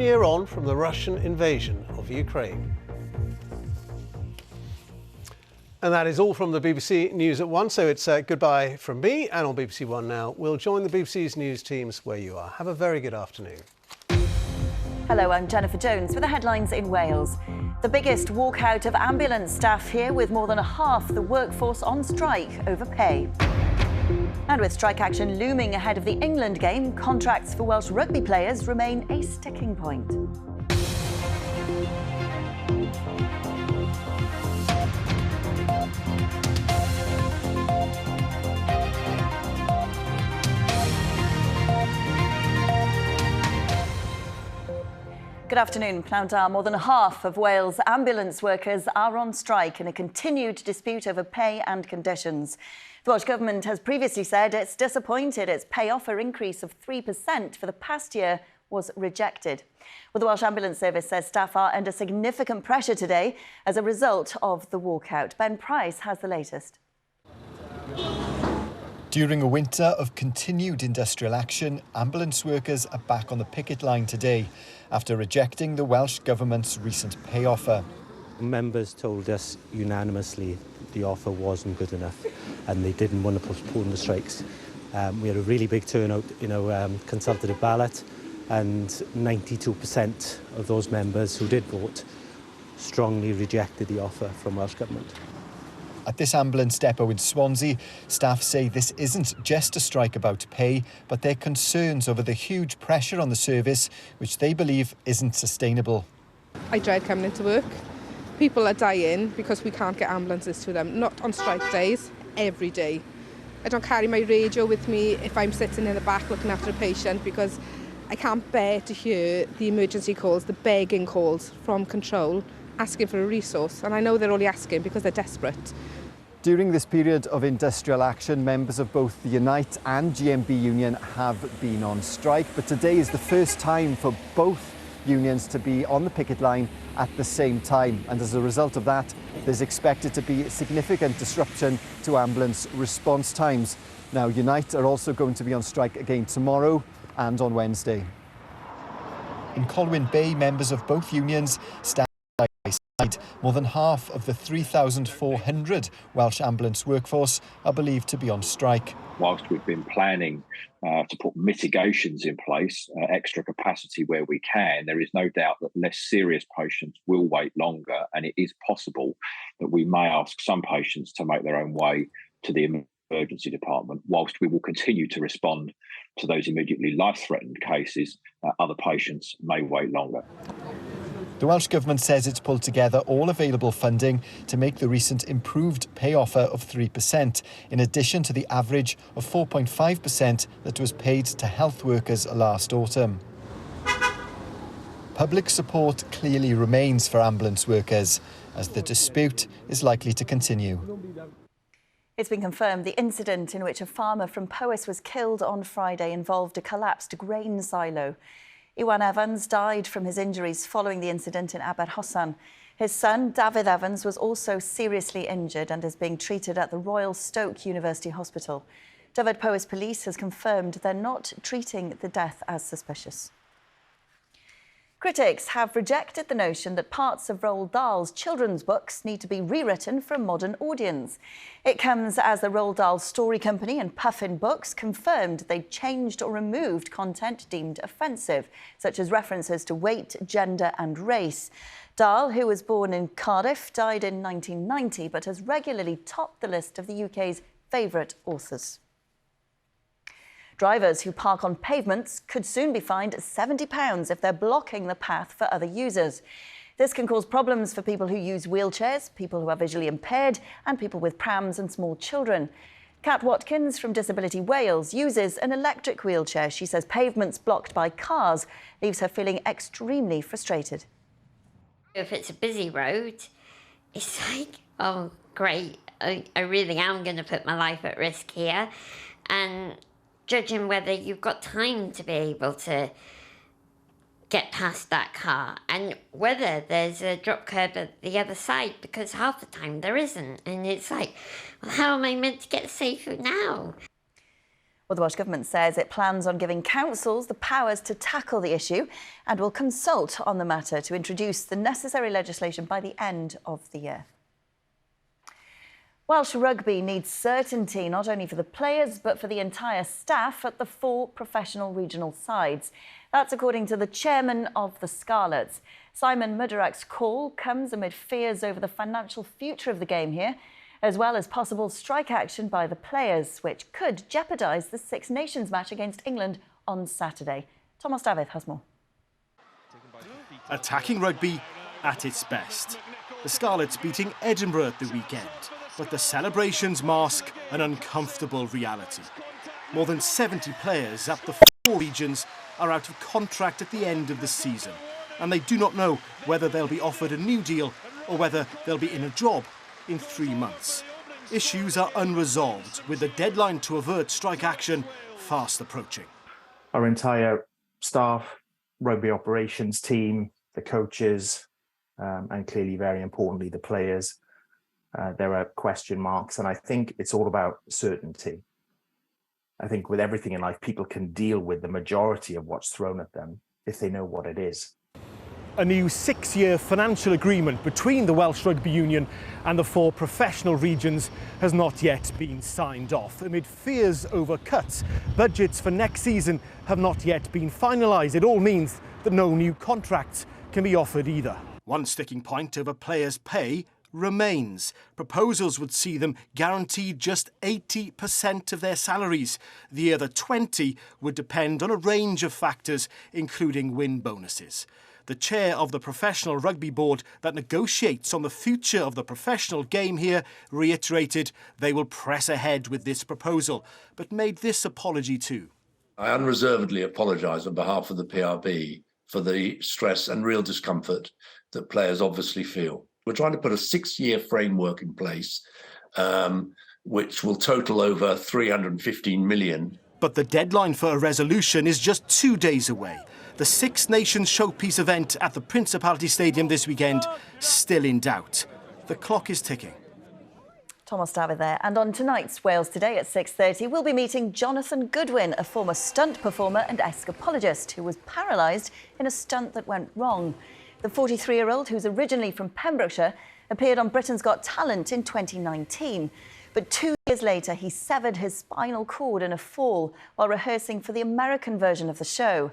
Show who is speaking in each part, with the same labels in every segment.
Speaker 1: Year on from the Russian invasion of Ukraine. And that is all from the BBC News at 1, so it's goodbye from me, and on BBC One now, we'll join the BBC's news teams where you are. Have a very good afternoon.
Speaker 2: Hello, I'm Jennifer Jones with the headlines in Wales. The biggest walkout of ambulance staff here, with more than half the workforce on strike over pay. And with strike action looming ahead of the England game, contracts for Welsh rugby players remain a sticking point. Good afternoon. Now, more than half of Wales' ambulance workers are on strike in a continued dispute over pay and conditions. The Welsh Government has previously said it's disappointed its pay offer increase of 3% for the past year was rejected. Well, the Welsh Ambulance Service says staff are under significant pressure today as a result of the walkout. Ben Price has the latest.
Speaker 3: During a winter of continued industrial action, ambulance workers are back on the picket line today after rejecting the Welsh Government's recent pay offer.
Speaker 4: Members told us unanimously the offer wasn't good enough and they didn't want to postpone the strikes. We had a really big turnout in a consultative ballot, and 92% of those members who did vote strongly rejected the offer from Welsh Government.
Speaker 3: At this ambulance depot in Swansea, staff say this isn't just a strike about pay, but their concerns over the huge pressure on the service, which they believe isn't sustainable.
Speaker 5: I dread coming into work. People are dying because we can't get ambulances to them, not on strike days, every day. I don't carry my radio with me if I'm sitting in the back looking after a patient, because I can't bear to hear the emergency calls, the begging calls from control, asking for a resource. And I know they're only asking because they're desperate.
Speaker 3: During this period of industrial action, members of both the Unite and GMB union have been on strike, but today is the first time for both unions to be on the picket line at the same time, and as a result of that, there's expected to be significant disruption to ambulance response times. Now, Unite are also going to be on strike again tomorrow and on Wednesday. In Colwyn Bay, members of both unions stand side by side. More than half of the 3,400 Welsh ambulance workforce are believed to be on strike.
Speaker 6: Whilst we've been planning to put mitigations in place, extra capacity where we can, there is no doubt that less serious patients will wait longer, and it is possible that we may ask some patients to make their own way to the emergency department. Whilst we will continue to respond to those immediately life-threatened cases, other patients may wait longer.
Speaker 3: The Welsh Government says it's pulled together all available funding to make the recent improved pay offer of 3%, in addition to the average of 4.5% that was paid to health workers last autumn. Public support clearly remains for ambulance workers, as the dispute is likely to continue.
Speaker 2: It's been confirmed the incident in which a farmer from Powys was killed on Friday involved a collapsed grain silo. Iwan Evans died from his injuries following the incident in Aber Hossan. His son, David Evans, was also seriously injured and is being treated at the Royal Stoke University Hospital. Dyfed Powys Police has confirmed they're not treating the death as suspicious. Critics have rejected the notion that parts of Roald Dahl's children's books need to be rewritten for a modern audience. It comes as the Roald Dahl Story Company and Puffin Books confirmed they'd changed or removed content deemed offensive, such as references to weight, gender and race. Dahl, who was born in Cardiff, died in 1990, but has regularly topped the list of the UK's favourite authors. Drivers who park on pavements could soon be fined £70 if they're blocking the path for other users. This can cause problems for people who use wheelchairs, people who are visually impaired, and people with prams and small children. Kat Watkins from Disability Wales uses an electric wheelchair. She says pavements blocked by cars leaves her feeling extremely frustrated.
Speaker 7: If it's a busy road, it's like, oh, great, I really am going to put my life at risk here. And judging whether you've got time to be able to get past that car and whether there's a drop curb at the other side, because half the time there isn't. And it's like, well, how am I meant to get safer now?
Speaker 2: Well, the Welsh Government says it plans on giving councils the powers to tackle the issue and will consult on the matter to introduce the necessary legislation by the end of the year. Welsh Rugby needs certainty not only for the players but for the entire staff at the 4 professional regional sides. That's according to the chairman of the Scarlets. Simon Mudarak's call comes amid fears over the financial future of the game here, as well as possible strike action by the players, which could jeopardise the Six Nations match against England on Saturday. Thomas David has more.
Speaker 8: Attacking rugby at its best. The Scarlets beating Edinburgh at the weekend, but the celebrations mask an uncomfortable reality. More than 70 players at the 4 regions are out of contract at the end of the season, and they do not know whether they'll be offered a new deal or whether they'll be in a job in 3 months. Issues are unresolved, with the deadline to avert strike action fast approaching.
Speaker 9: Our entire staff, rugby operations team, the coaches, and clearly, very importantly, the players, there are question marks, and I think it's all about certainty. I think with everything in life, people can deal with the majority of what's thrown at them if they know what it is.
Speaker 8: A new 6-year financial agreement between the Welsh Rugby Union and the 4 professional regions has not yet been signed off. Amid fears over cuts, budgets for next season have not yet been finalised. It all means that no new contracts can be offered either. One sticking point over players' pay remains. Proposals would see them guaranteed just 80% of their salaries. The other 20% would depend on a range of factors, including win bonuses. The chair of the Professional Rugby Board that negotiates on the future of the professional game here reiterated they will press ahead with this proposal, but made this apology too.
Speaker 10: I unreservedly apologise on behalf of the PRB for the stress and real discomfort that players obviously feel. We're trying to put a 6-year framework in place, which will total over 315 million.
Speaker 8: But the deadline for a resolution is just 2 days away. The Six Nations showpiece event at the Principality Stadium this weekend still in doubt. The clock is ticking.
Speaker 2: Thomas David there. And on tonight's Wales Today at 6:30, we'll be meeting Jonathan Goodwin, a former stunt performer and escapologist who was paralysed in a stunt that went wrong. The 43-year-old, who's originally from Pembrokeshire, appeared on Britain's Got Talent in 2019. But 2 years later, he severed his spinal cord in a fall while rehearsing for the American version of the show.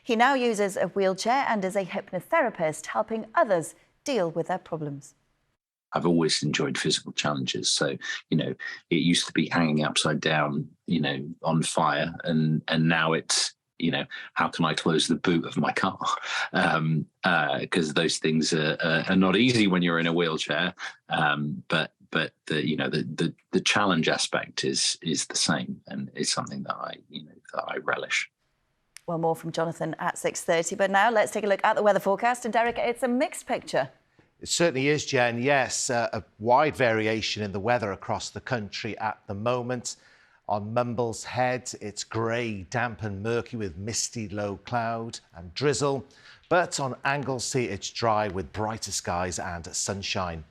Speaker 2: He now uses a wheelchair and is a hypnotherapist, helping others deal with their problems.
Speaker 11: I've always enjoyed physical challenges. So, it used to be hanging upside down, on fire. And now it's, how can I close the boot of my car? Because those things are not easy when you're in a wheelchair. But the challenge aspect is the same, and it's something that I relish.
Speaker 2: Well, more from Jonathan at 6:30. But now let's take a look at the weather forecast. And Derek, it's a mixed picture.
Speaker 12: It certainly is, Jen. Yes, a wide variation in the weather across the country at the moment. On Mumble's Head, it's grey, damp and murky with misty low cloud and drizzle. But on Anglesey, it's dry with brighter skies and sunshine.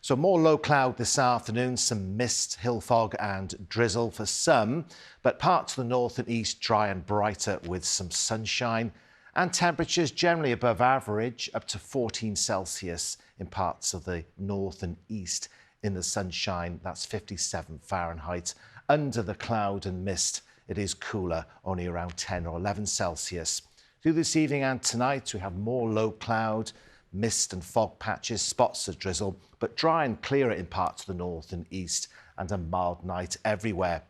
Speaker 12: So more low cloud this afternoon, some mist, hill fog and drizzle for some, but parts of the north and east dry and brighter with some sunshine. And temperatures generally above average, up to 14 Celsius in parts of the north and east. In the sunshine, that's 57 Fahrenheit. Under the cloud and mist, it is cooler, only around 10 or 11 Celsius. Through this evening and tonight, we have more low cloud, mist and fog patches, spots of drizzle, but dry and clearer in parts of the north and east, and a mild night everywhere.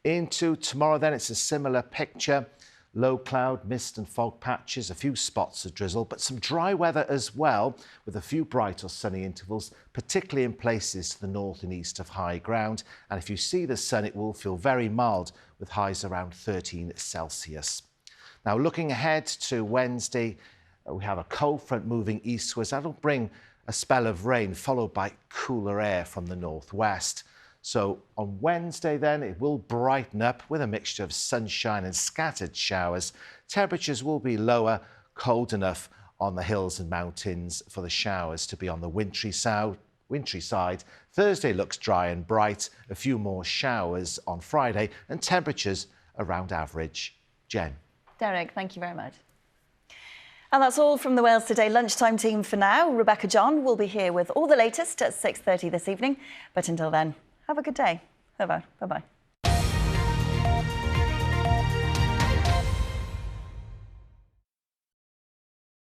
Speaker 12: Into tomorrow then, it's a similar picture. Low cloud, mist and fog patches, a few spots of drizzle, but some dry weather as well, with a few bright or sunny intervals, particularly in places to the north and east of high ground. And if you see the sun, it will feel very mild, with highs around 13 Celsius. Now, looking ahead to Wednesday, we have a cold front moving eastwards. That'll bring a spell of rain, followed by cooler air from the northwest. So on Wednesday then, it will brighten up with a mixture of sunshine and scattered showers. Temperatures will be lower, cold enough on the hills and mountains for the showers to be on the wintry side. Thursday looks dry and bright, a few more showers on Friday, and temperatures around average. Jen.
Speaker 2: Derek, thank you very much. And that's all from the Wales Today lunchtime team for now. Rebecca John will be here with all the latest at 6:30 this evening. But until then, have a good day. Bye-bye. Bye-bye.